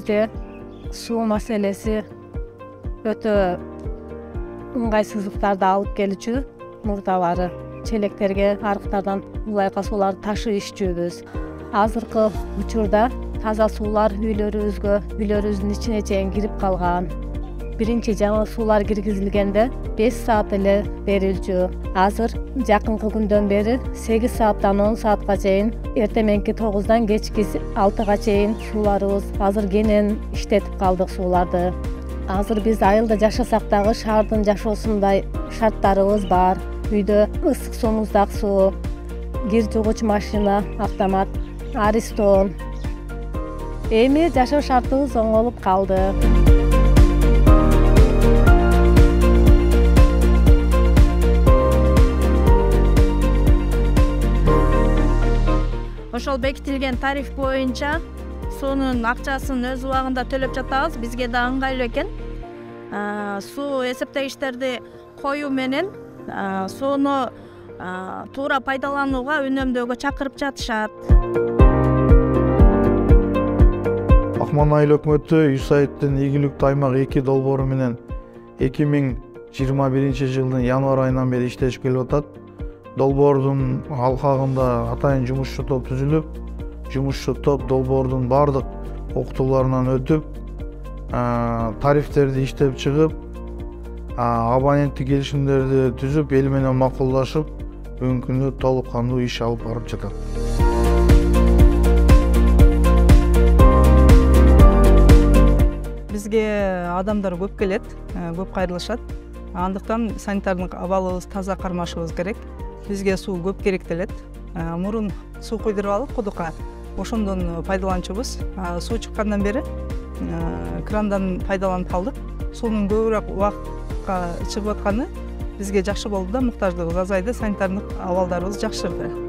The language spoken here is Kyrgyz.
биринчи суу маселеси өтө ыңгайсыздыктарды алып келүүчү. Мурдалары челектерге арыктардан улайка сууларды ташып иччүбүз. Азыркы учурда таза суулар үйлөрүбүздүн ичине чейин кирип калган. Биринчи жаңы суулар киргизилгенде 5 саат эле берилчү. Азыр жакынкы күндөн бери 8 сааттан 10 саатка чейин, эртеменки 9-дан кечки 6-га чейин сууларыбыз азыр кенен иштетип калдык сууларды. Азыр биз айылда жашасак дагы шаардын жашоосундай шарттарыбыз бар. Үйдө ысык суу, муздак суу, кир жугуч машина, автомат, Аристон. Эми жашоо шартыбыз оңолуп калды. Ошол бекитилген тариф боюнча суунун акчасын өз убагында төлөп жатабыз. Бизге да ыңгайлуу экен. Суу эсептегичтерди коюу менен сууну туура пайдаланууга, үнөмдөөгө чакырып жатышат. Акман айыл өкмөтү USAIDтин ийгиликтүү аймак 2 долбоору менен 2021 жылдын январь айынан бери иштешип келип атат. Долбоордун алкагында атайын жумушчу топ түзүлүп, жумушчу топ долбоордун бардык окутууларынан өтүп, тарифтерди иштеп чыгып, абоненттик келишимдерди түзүп, эл менен макулдашып, бүгүнкү күндө толук кандуу иш алып барып жатат. Бизге адамдар көп келет, көп кайрылышат. Андыктан санитардык абалыбыз таза кармашыбыз керек. Бизге суу көп керектелет. Мурун суу куйдуруп алып кудукка, ошондон пайдаланчубуз. Суу чыккандан бери крандан пайдаланып калдык. Суунун көбүрөөк убакытка чыгып атканы бизге жакшы болду да, муктаждыгыбыз азайды, санитардык абалдарыбыз жакшырды.